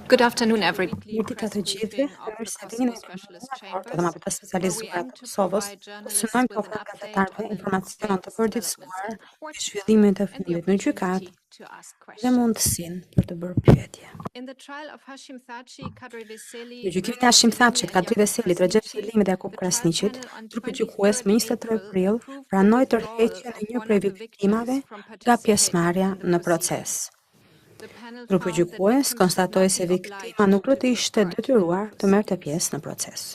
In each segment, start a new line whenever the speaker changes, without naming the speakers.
Good afternoon, everybody.
Mirë të gjithëve, mirë se vini në raportet dhe të specializuara të Kosovës, ku synojmë të ofrojmë gazetarëve informacion të përditësuar për zhvillimin e fundit në gjykatë dhe mundësinë për të bërë pyetje. Në gjykimin e Hashim Thaçit, Kadri Veselit, Recep Selimit dhe Jakub Krasniqit, trupi gjykues më 23 prill pranoi tërheqjen e një prej viktimave nga pjesëmarrja në proces. Grupi gjykues konstatoi se viktima nuk do të ishte detyruar të merrte pjesë në proces.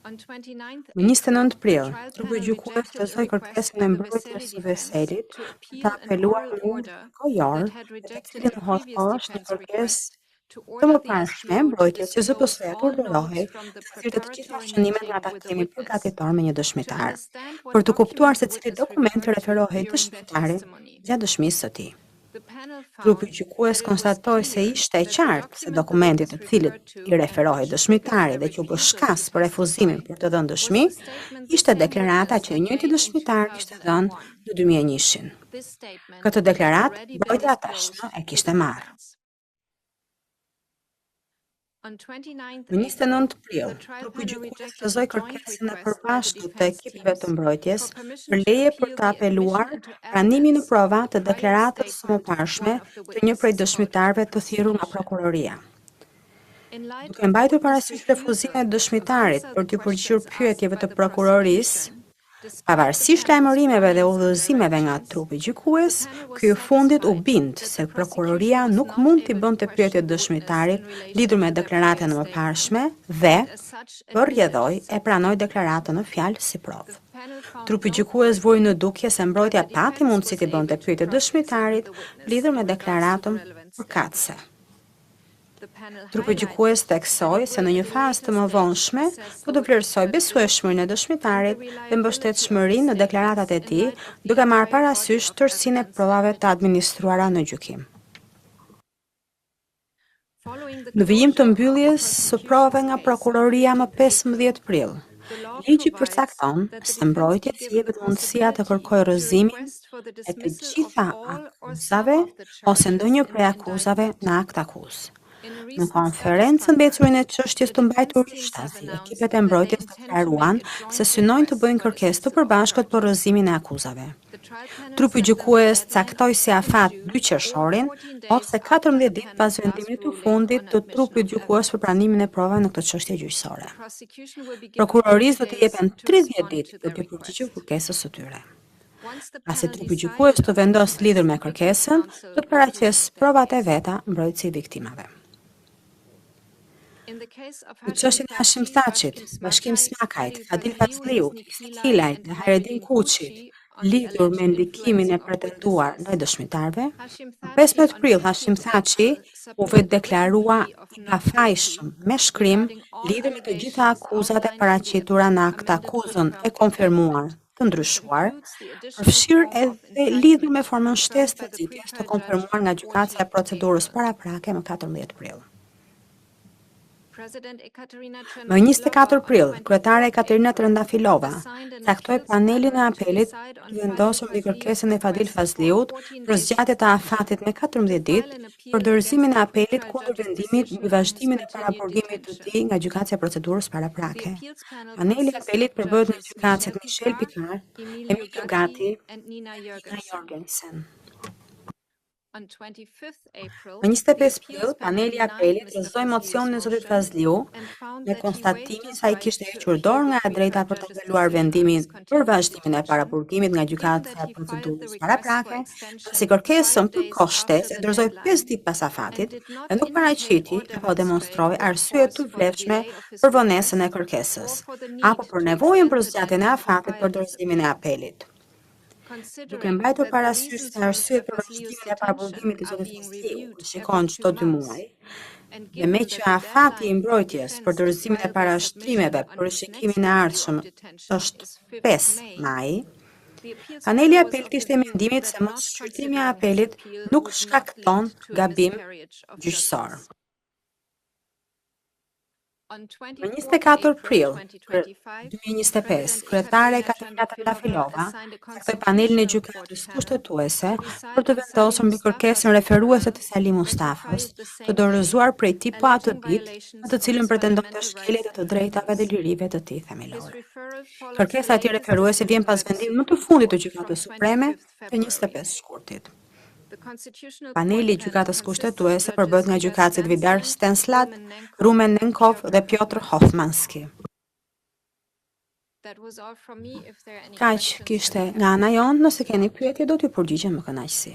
Më 29 prill, grupi gjykues plotësoi kërkesën e mbrojtjes së Veselit për të apeluar në urdhër kojor, e cili në është një kërkesë të mëparshme e mbrojtjes që ZPS-ja urdhëroi të thirrte të gjitha shënimet nga takimi përgatitor me një dëshmitar, për të kuptuar se cili dokument referohej dëshmitarit gjatë dëshmisë së tij. Grupi gjykues konstatoi se ishte e qartë se dokumenti të cilit i referohej dëshmitarit dhe që u bë shkas për refuzimin për të dhënë dëshmi, ishte deklarata që i njëjti dëshmitar kishte dhënë në 2001. Këtë deklaratë mbrojtja tashmë e kishte marrë. Më 29 prill, grupi gjykues plotësoi kërkesën e përbashkët të ekipeve të mbrojtjes për leje për të apeluar pranimin në prova të deklaratës së mëparshme të një prej dëshmitarëve të thirrur nga prokuroria. Duke mbajtur parasysh refuzimin e dëshmitarit për të përgjigjur pyetjeve të prokurorisë, pavarësisht lajmërimeve dhe udhëzimeve nga trupi gjykues, ky i fundit u bind se prokuroria nuk mund t'i bënte pyetje dëshmitarit lidhur me deklaratën e mëparshme dhe përrjedhoi e pranoi deklaratën në fjalë si provë. Trupi gjykues vuri në dukje se mbrojtja pati mundësi t'i bënte pyetje dëshmitarit lidhur me deklaratën përkatëse. Trupi gjykues theksoi se në një fazë të mëvonshme do të vlerësoj besueshmërinë e dëshmitarit dhe mbështetshmërinë në deklaratat e tij, duke marrë parasysh tërësinë e provave të administruara në gjykim. Në vijim të mbylljes së provave nga prokuroria më 15 prill, ligji përcakton se mbrojtjes i jepet mundësia të kërkojë rrëzimin e të gjitha akuzave ose ndonjë prej akuzave në akt akuz. Në konferencën mbeturin e çështjes të mbajtur shtazë, ekipet e mbrojtjes deklaruan se synojnë të bëjnë kërkesë të përbashkët për rrëzimin e akuzave. Trupi gjykues caktoi si afat 2 qershorin ose 14 ditë pas vendimit të fundit të trupit gjykues për pranimin e provave në këtë çështje gjyqësore. Prokurorisë do të jepen 30 ditë për të përgjigjur kërkesës së tyre. Pasi trupi gjykues të vendos lidhur me kërkesën, do të paraqesë provat e veta mbrojtësi i viktimave. Në çështjen e Hashim Thaçit, Bashkim Smakajt, Fadil Fazliut, Sikilajt dhe Hayreddin Kuçit, lidhur me ndikimin e pretenduar ndaj dëshmitarëve, në 15 prill Hashim Thaçi u vetdeklarua i pafajshëm me shkrim lidhur me të gjitha akuzat e paraqitura në akt akuzën e konfirmuar të ndryshuar, përfshirë edhe lidhur me formën shtesë të nxitjes të konfirmuar nga gjykatësia e procedurës paraprake më 14 prill. Më 24 prill, kryetare Ekaterina Trëndafilova caktoi panelin e apelit të vendosur mbi kërkesën e Fadil Fazliut për zgjatje të afatit me 14 ditë për dorëzimin e apelit kundër vendimit mbi vazhdimin e paraburgimit të tij nga gjykatësia e procedurës paraprake. Paneli i apelit përbëhet nga gjykatësit Michel Pikar, Emil Gati dhe Nina Jorgensen. Më 25 prill, paneli i apelit rrëzoi mocionin e zotit Fazliu me konstatimin se ai kishte hequr dorë nga e drejta për të apeluar vendimin për vazhdimin e paraburgimit nga gjykatësia e procedurës paraprake, pasi kërkesën për kohë shtesë e dorëzoi 5 ditë pas afatit dhe nuk paraqiti apo demonstroi arsye të vlefshme për vonesën e kërkesës, apo për nevojën për zgjatjen e afatit për dorëzimin e apelit. Duke mbajtur parasysh se arsyet për vazhdimin e paraburgimit të zotit Fazliu shikon çdo 2 muaj, dhe me që afati i mbrojtjes për dorëzimin e parashtrimeve për rishikimin e ardhshëm është 5 maj, paneli i apelit ishte i mendimit se mos shqyrtimi i apelit nuk shkakton gabim gjyqësor. Më 24 prill 2025, kryetare Katerina Trindafilova caktoi panelin e gjykatës kushtetuese për të vendosur mbi kërkesën referuese të Sali Mustafës, të dorëzuar prej tij pa atë ditë, në të cilën pretendonte shkeljet e të drejtave dhe lirive të tij themelore. Kërkesa e tij referuese vjen pas vendimit më të fundit të Gjykatës Supreme të 25 shkurtit. Paneli i gjykatës kushtetuese përbëhet nga gjykatësit Vidar Stenslat, Rumen Nenkov dhe Piotr Hofmanski. Kaq kishte nga ana jonë, nëse keni pyetje do t'ju përgjigjem me kënaqësi.